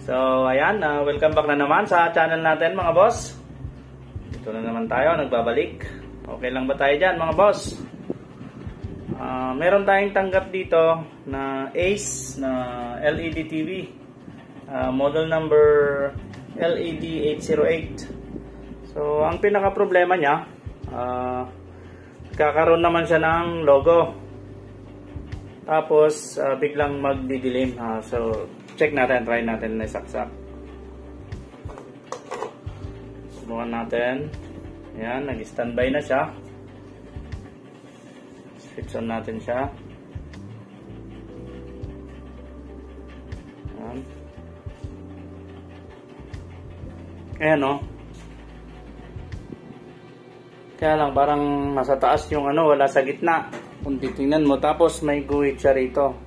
So, ayan, welcome back na naman sa channel natin mga boss. Dito na naman tayo, nagbabalik. Okay lang ba tayo dyan mga boss? Meron tayong tanggap dito na Ace na LED TV. Model number LED808. So, ang pinaka problema niya, kakaroon naman siya ng logo. Tapos, biglang magdidilim. So, check natin, try natin na isaksak. Subukan natin. Ayan, nag-standby na siya. Switch on natin siya. Ayan. Ayan o. Kaya lang, parang nasa taas yung wala sa gitna. Kung titingnan mo, tapos may guhit siya rito.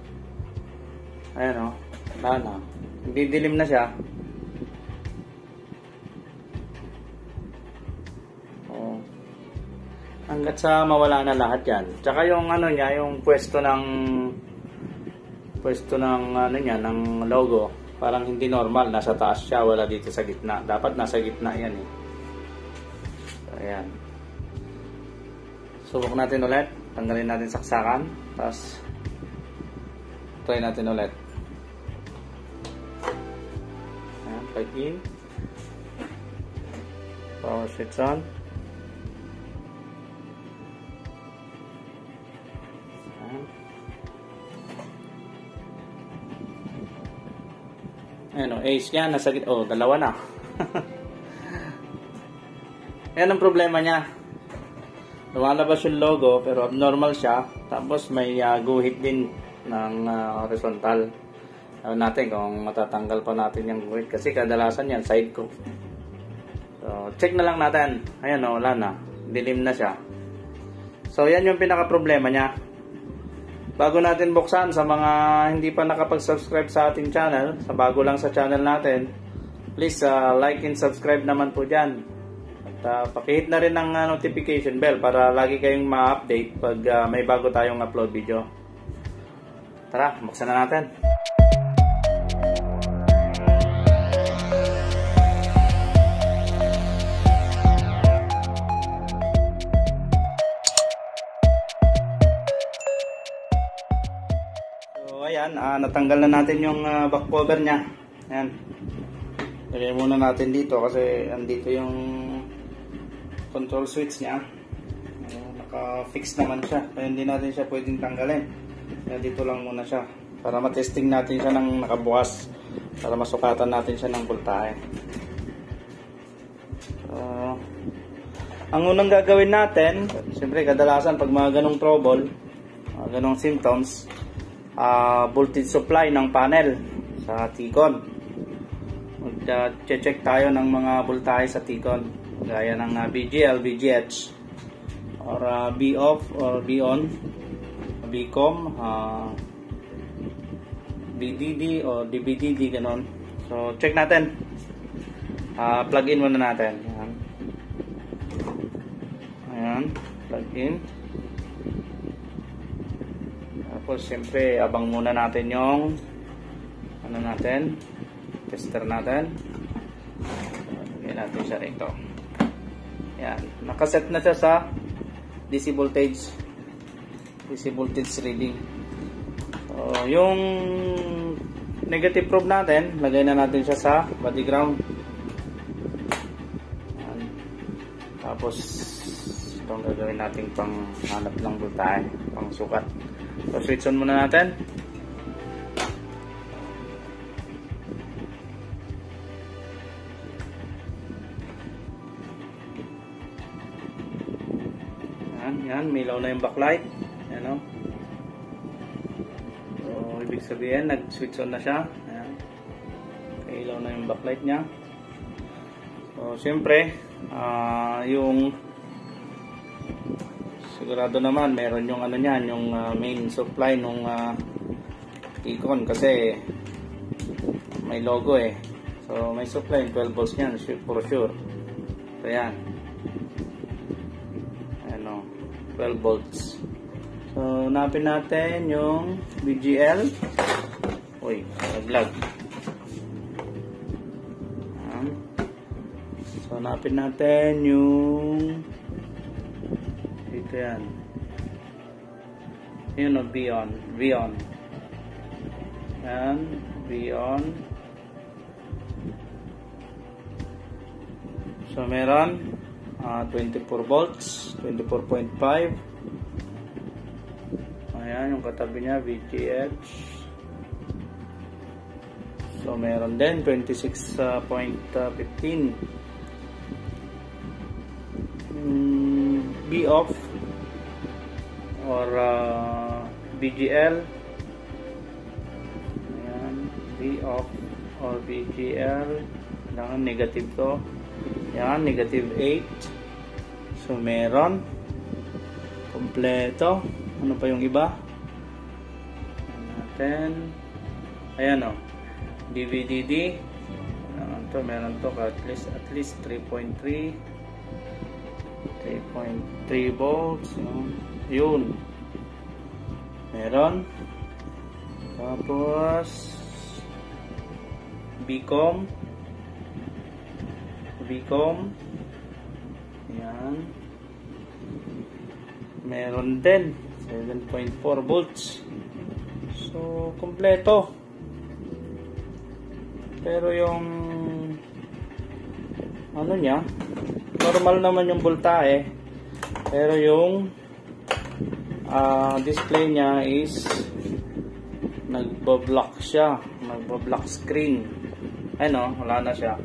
Ayan o. Wala na. Didilim na siya. Oh. Hanggat sa mawala na lahat yan. Tsaka yung niya, yung pwesto ng niya, ng logo, parang hindi normal. Nasa taas siya, wala dito sa gitna. Dapat nasa gitna yan eh. So, ayan. Subok natin ulit. Tanggalin natin saksakan. Tapos try natin ulit. Plug in, power switch on, ayan o, Ace yan, nasa gitna. Oh, dalawa na. Ayan ang problema niya, lumalabas yung logo pero abnormal siya, tapos may guhit din ng horizontal. Natin kung matatanggal pa natin yung guhit kasi kadalasan yan side ko. So check na lang natin. Ayan o, wala na, dilim na siya. So yan yung pinaka problema niya. Bago natin buksan, sa mga hindi pa nakapag-subscribe sa ating channel, sa bago lang sa channel natin, please like and subscribe naman po dyan. At pakihit na rin ng notification bell para lagi kayong ma-update pag may bago tayong upload video. Tara, buksan na natin. Ayan, natanggal na natin yung back cover nya. Ayan. Lagay muna natin dito kasi andito yung control switch nya. Naka-fix naman siya. Kaya hindi natin siya pwedeng tanggalin. Kaya dito lang muna siya. Para matesting natin siya ng nakabukas. Para masukatan natin siya ng voltahe. Ang unang gagawin natin, siyempre kadalasan pag mga ganong trouble, ganong symptoms, voltage supply ng panel sa T-Con. Mag-check tayo ng mga voltahe sa T-Con gaya ng BGL, BGH or B-off or B-on, B-com, BDD o DBDD, ganon. So check natin. Plug in muna natin. Ayan, plug in. Tapos siyempre abang muna natin yung tester natin. Lagyan natin siya rito. Yan, nakaset na siya sa DC voltage reading. So, yung negative probe natin, lagay na natin siya sa body ground. Yan. Tapos itong gagawin natin pang hanap ng voltahe, pang sukat. So switch on muna natin. Yan, may ilaw na yung backlight. Yan o. So ibig sabihin nag-switch on na siya. Ayan. May ilaw na yung backlight niya. So siyempre yung sigurado naman meron yung niyan, yung main supply nung T-Con kasi may logo eh. So may supply 12 volts niyan for sure. So yan. 12 volts. So, hanapin natin yung BGL. Uy, naglag. So, hanapin natin yung dito yan. Yun o, Vion. Yan, Vion. So, meron 24 volts, 24.5. Ayan, yung katabi niya, VGH. So, meron din 26.15. B off or BGL. Ayan, B off or BGL. Kailangan negative to. Ayan, negative 8. So, meron. Kompleto. Ano pa yung iba? Ayan natin. Ayan o. DVDD. Meron to at least 3.3 volts. Yun. Meron. Tapos Bcom. Yan. Meron din 7.4 volts. So, kompleto. Pero yung ano niya, normal naman yung voltahe. Pero yung display niya is nagba-block siya. Nagba-block screen. Ano, wala na siya.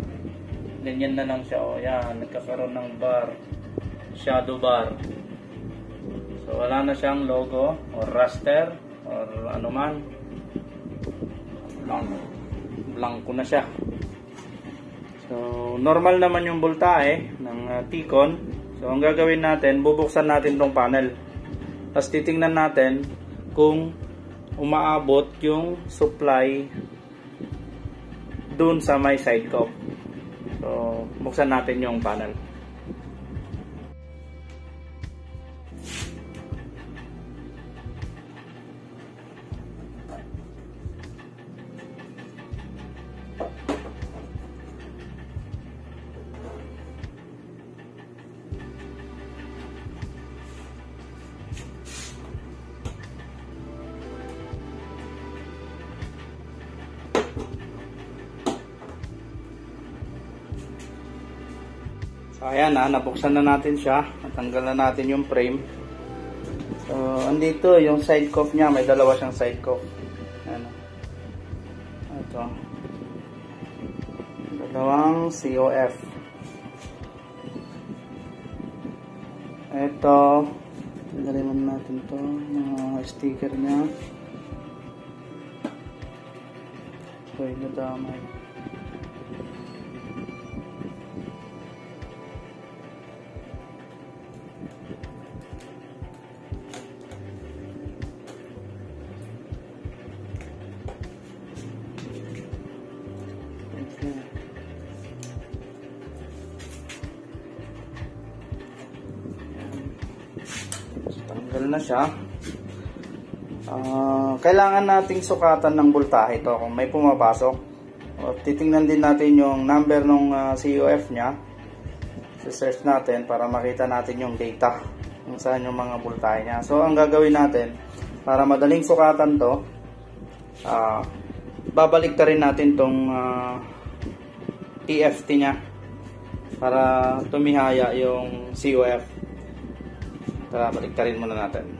Ganyan na lang siya. O yan, nagkakaroon ng bar. Shadow bar. So, wala na siyang logo or raster or ano man. Blanco na siya. So, normal naman yung voltahe ng T-Con. So, ang gagawin natin, bubuksan natin tong panel. Tapos titingnan natin kung umaabot yung supply dun sa may side ko. So, buksan natin yung panel. So, ayan nabuksan na natin siya. Natanggal na natin yung frame. So, andito yung side cuff niya. May dalawa siyang side cuff. Ayan. Ito. Dalawang COF. Ito. Tanggalin muna natin to. Mga sticker niya. So, nadamay. Tanggal na siya. Kailangan nating sukatan ng voltahe ito kung may pumapasok. Titingnan din natin yung number ng COF nya. Search natin para makita natin yung data kung saan yung mga voltahe nya. So ang gagawin natin para madaling sukatan to, babalik ta rin natin tong TFT nya para tumihaya yung COF. Tara, balik ta rin muna natin.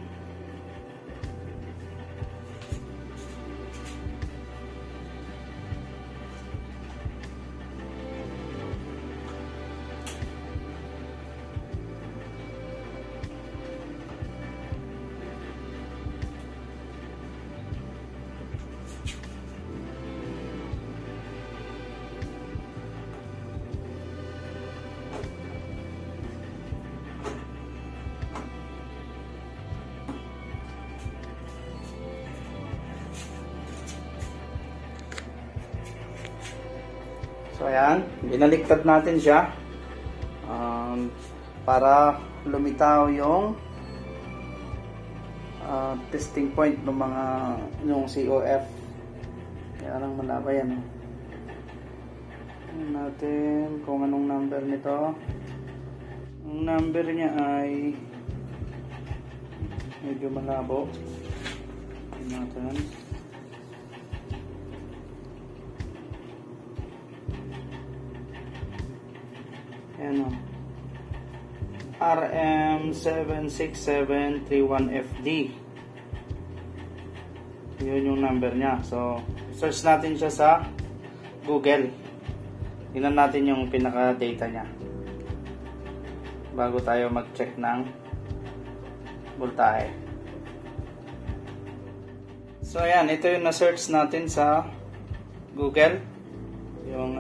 So ayan, binaliktad natin siya para lumitaw yung testing point ng mga yung COF. Kaya lang malaba yan. natin kung anong number nito. Ang number niya ay medyo malabo. Tingnan natin. Ayan o. RM76731FD. Yun yung number niya. So, search natin siya sa Google. Tingnan natin yung pinaka-data niya bago tayo mag-check ng voltahe. So, ayan. Ito yung na-search natin sa Google. Yung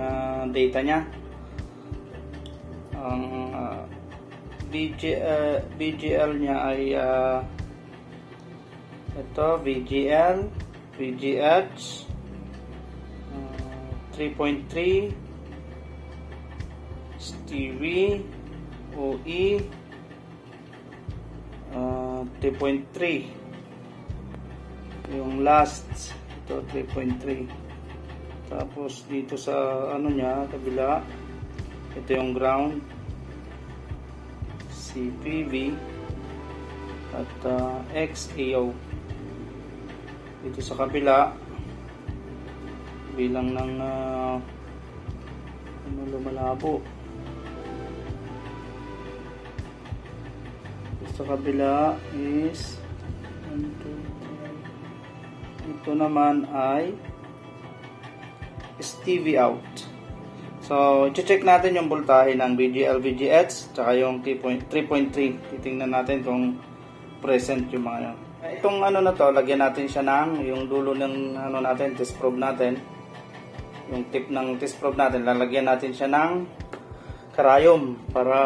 data niya. Ang VGL niya ay ito, VGL, VGH 3.3, Stevie, OE 3.3. Yung last ito 3.3. Tapos dito sa ano niya, kabila, ito yung ground, CPV at XAO. Dito sa kabila, bilang ng lumalabo. Dito sa kabila is 1, 2, 3. Ito naman ay Stevie out. So, i-check natin yung voltahe ng VGL, VGH, tsaka yung 3.3. Titingnan natin kung present yung mga yan. Itong ano na to, lagyan natin siya ng yung dulo ng ano natin, test probe natin. Yung tip ng test probe natin, lalagyan natin siya ng karayom para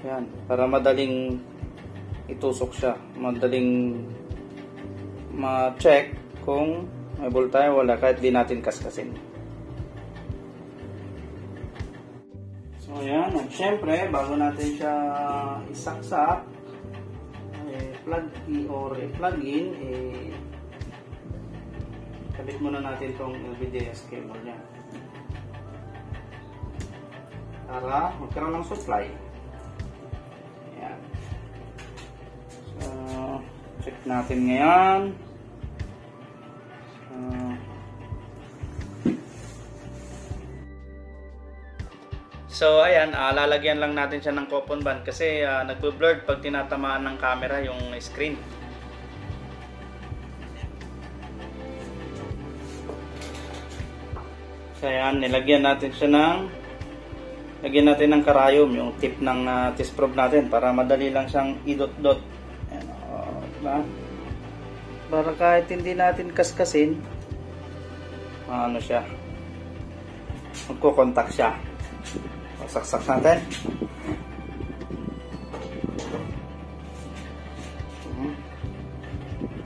yan, para madaling itusok siya, madaling ma-check kung may voltahe wala kahit di natin kaskasin. So yan, at syempre bago natin siya isaksak, plug in, kabit muna natin itong LVDS cable nya para magkaroon ng supply. Ayan. So, check natin ngayon. So ayan, lalagyan lang natin siya ng coupon band kasi nagbe-blurred pag tinatamaan ng camera yung screen. So ayan, nilagyan natin siya lagyan natin ng karayom, yung tip ng test probe natin para madali lang siyang idot-dot. Ayan, diba? Para kahit hindi natin kaskasin, ano siya, magko-contact siya. Saksak natin.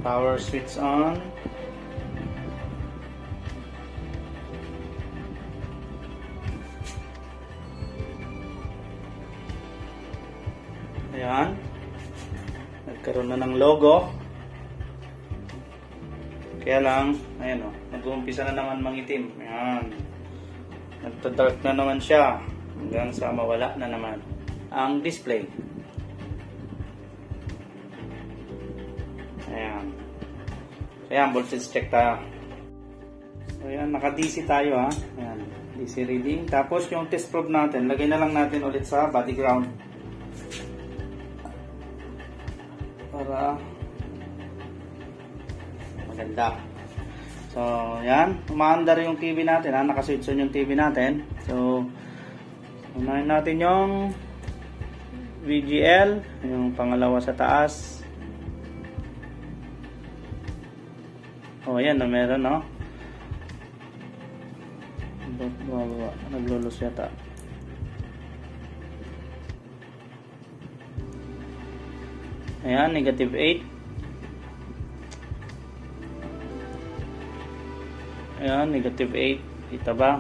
Power switch on. Ayan. Nagkaroon na ng logo. Kaya lang, ayan o, nag-uumpisa na naman mangitim. Ayan. Nagta-dark na naman siya. Hanggang sa mawala na naman ang display. Ayan. Ayan, voltage check tayo. So ayan, naka-DC tayo ha. Ayan, DC reading. Tapos yung test probe natin, lagay na lang natin ulit sa body ground. Para maganda. So ayan, umaandar yung TV natin ha. Nakaswitch on yung TV natin. So unahin natin yung VGL, yung pangalawa sa taas. Oh, ayan na meron, no? Naglulos yata. Ayan, negative 8. Ayan, negative 8. Kita ba?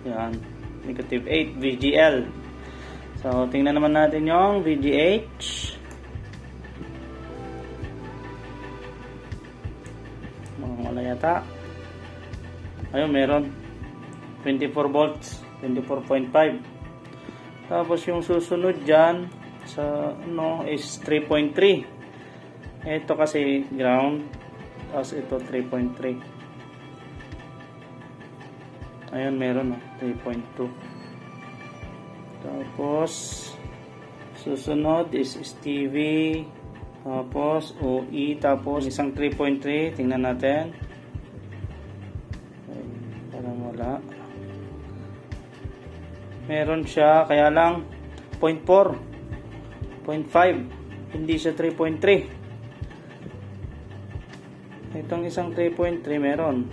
Ayan. Negative 8 VGL. So tingnan naman natin yung VGH. Wala yata. Ayun, meron. 24 volts, 24.5. Tapos yung susunod dyan sa ano is 3.3. Ito kasi ground, tapos ito 3.3. Ayun, meron 3.2. Tapos susunod is TV, tapos OE, tapos isang 3.3. Tingnan natin. Okay, parang wala. Meron siya, kaya lang 0.4, 0.5, hindi siya 3.3. Itong isang 3.3 meron.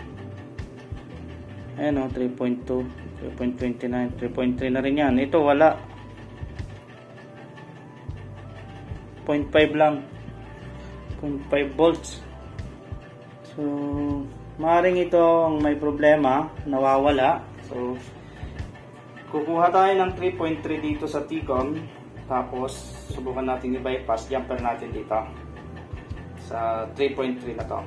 Ayan 3.2, 3.29, 3.3 na rin yan. Ito wala. 0.5 lang. 0.5 volts. So, maaaring ito ang may problema, nawawala. So, kukuha tayo ng 3.3 dito sa T-Con. Tapos, subukan natin i-bypass jumper natin dito sa 3.3 na to.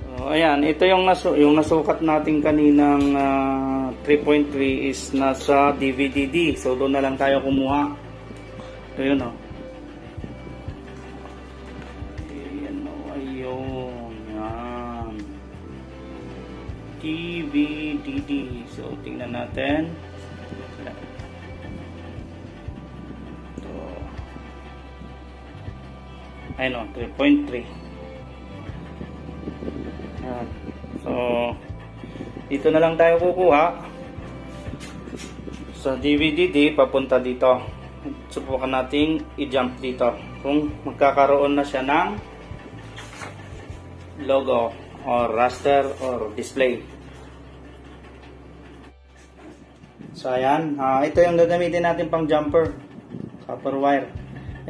So, ayan, ito yung nasukat natin kaninang 3.3 is nasa DVD-D. So, doon na lang tayo kumuha. Ito yun ayun, yan. DVD-D. So, tingnan natin. Ito. Ayun 3.3. Yan. So, dito na lang tayo kukuha sa DVD-D papunta dito. Subukan nating i-jump dito kung magkakaroon na siya ng logo or raster or display. So ayan, ito yung gagamitin natin pang jumper, copper wire.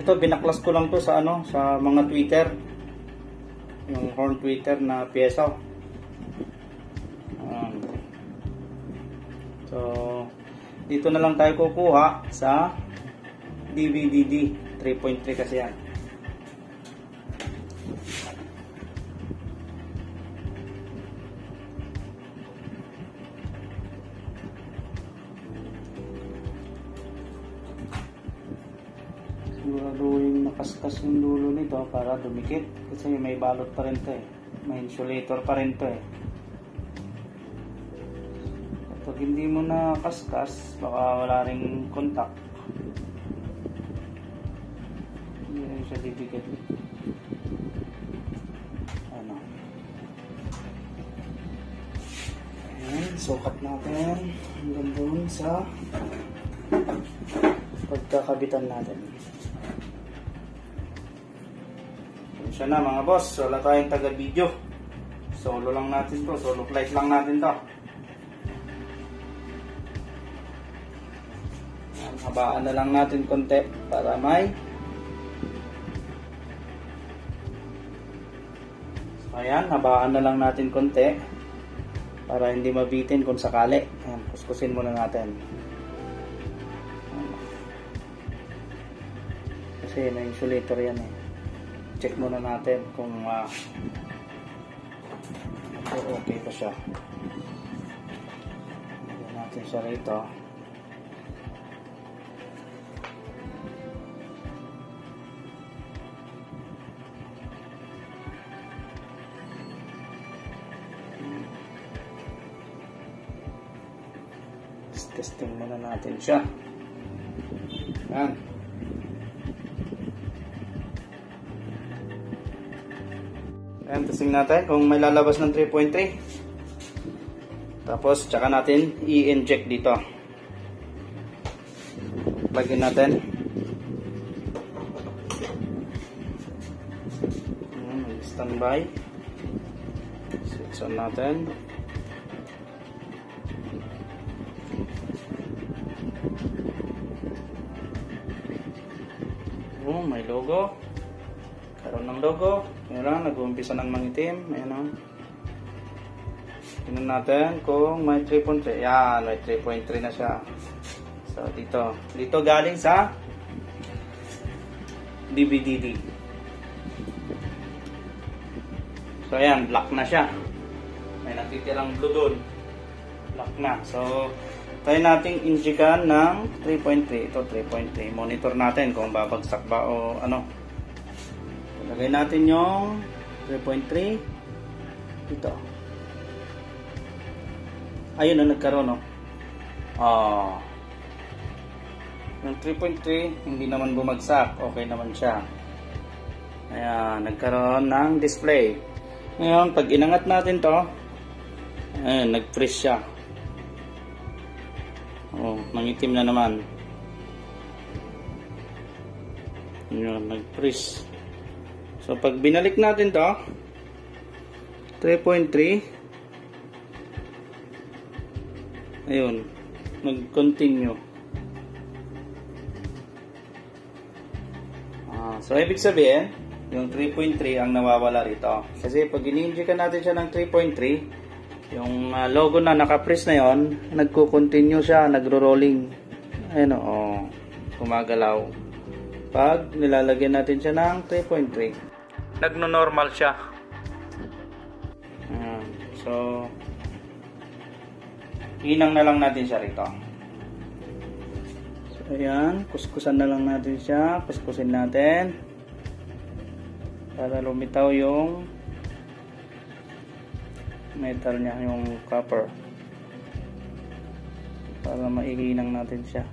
Ito binaklas ko lang to sa sa mga tweeter, yung horn tweeter na pyesa. So dito na lang tayo kukuha sa DVD-D 3.3 kasi yan. Siguraduhin nakaskas yung dulo nito para dumikit kasi may balot pa rin to may insulator pa rin to Kapag hindi mo na kaskas, baka wala ring contact, hindi rin siya didikit. Ayan, sukat natin hanggang doon sa pagkakabitan natin. Siya na mga boss, wala tayong taga-video. Solo lang natin to, solo flight lang natin to. Habaan na lang natin konti para may ayan, habaan na lang natin konti para hindi mabitin kung sakali. Ayan, kuskusin muna natin kasi may insulator yan check muna natin kung okay pa siya. Lagyan natin siya rito. Testing muna natin siya. Yan. Ayan, testing natin kung may lalabas ng 3.3. Tapos, tsaka natin i-inject dito. Lagyan natin. Standby. Switch on natin. Oh, may logo. Karoon ng logo. Ayan, nag-uumpisa ng mangitim. Ayan. Tingnan natin kung may 3.3. Yan, may 3.3 na siya. So, dito galing sa DVD-D. So, ayan, black na siya. May natitirang blue doon. Lock na. So, try nating injikan ng 3.3. Ito, 3.3. Monitor natin kung babagsak ba o ano. Lagay natin yung 3.3. Ito. Ayun na, nagkaroon, no? Yung 3.3, hindi naman bumagsak. Okay naman siya. Ayan, nagkaroon ng display. Ngayon, pag inangat natin to, ayan, nag-freeze siya. Mangitim na naman. Ayan, nag-freeze. So, pag binalik natin to, 3.3, ayun, nag-continue. So, ibig sabihin, yung 3.3 ang nawawala rito. Kasi pag ini-inject natin siya ng 3.3, yung logo na naka-press na yon, nagko-continue siya, nagro-rolling. Ayun o, gumagalaw. Pag nilalagyan natin siya ng 3.3, nagno-normal siya. So, hinang na lang natin siya rito. So, ayan, kuskusan na lang natin siya. Kuskusin natin para lumitaw yung metal niya, yung copper, para maiginang natin siya.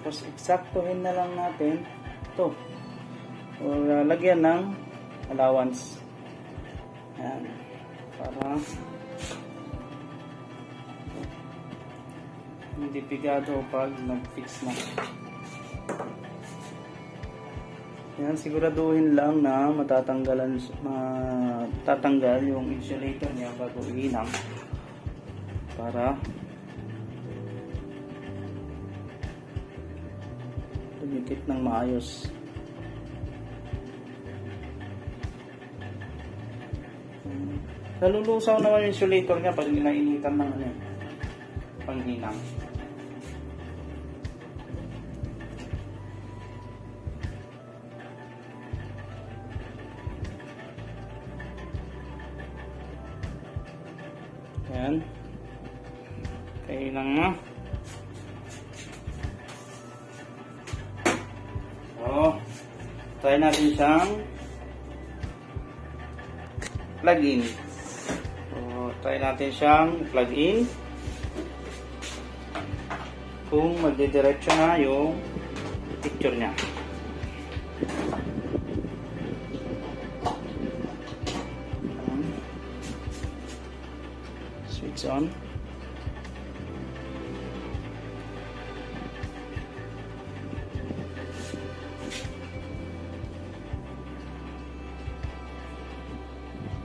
Tapos eksaktuhin na lang natin ito, o lagyan ng allowance. Ayan, para hindi pigado pag nag-fix na. Ayan, siguraduhin lang na matatanggal yung insulator niya bago ihinang, para dumikit ng maayos. Nalulusaw naman yung insulator niya pag ninainitan ng panghinang. Ayan. Okay lang na. So, try natin siyang plug-in. So, try natin siyang plug-in kung magdidiretso na yung picture niya. Switch on.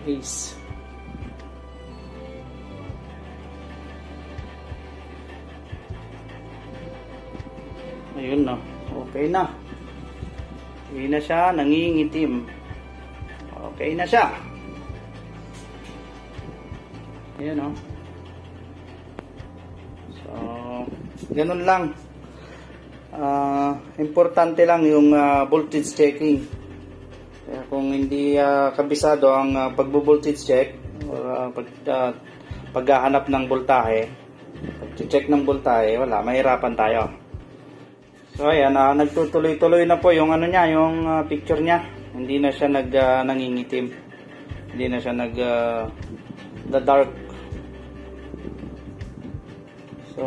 Ace. Ayun na. Okay na. Hindi na siya nangingitim. Okay na siya. Ayun o. So, ganun lang. Importante lang yung voltage checking. Kaya kung hindi kabisado ang pagbo-voltage check or paghahanap ng voltahe, pag-check ng voltahe, wala, mahirapan tayo. So ayan, nagtutuloy-tuloy na po yung niya, yung picture niya. Hindi na siya nangingitim. Hindi na siya dark. So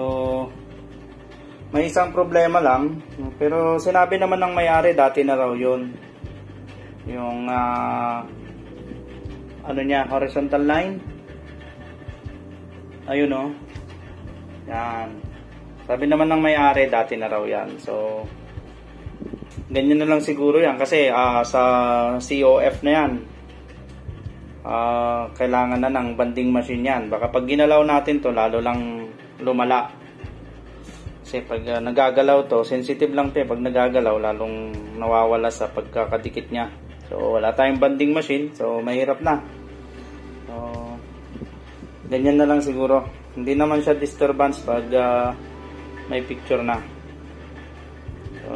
may isang problema lang, pero sinabi naman ng may-ari dati na raw yun. Yung niya, horizontal line. Ayun o. Yan. Sabi naman ng may-ari, dati na raw yan. So, ganyan na lang siguro yan. Kasi sa COF na yan, kailangan na ng banding machine yan. Baka pag ginalaw natin to, lalo lang lumala. Kasi pag nagagalaw to, sensitive lang to. Pag nagagalaw, lalong nawawala sa pagkakadikit niya. So, wala tayong banding machine. So, mahirap na. So, ganyan na lang siguro. Hindi naman siya disturbance pag may picture na. So,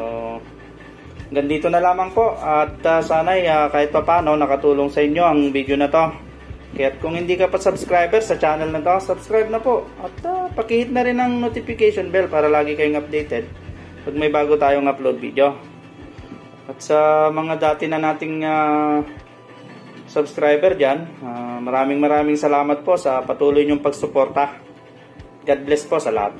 hanggang dito na lamang po. At sana'y kahit pa paano nakatulong sa inyo ang video na to. Kaya kung hindi ka pa subscriber sa channel na to, subscribe na po. At pakihit na rin ang notification bell para lagi kayong updated pag may bago tayong upload video. At sa mga dati na nating subscriber dyan, maraming salamat po sa patuloy niyong pagsuporta. God bless po sa lahat.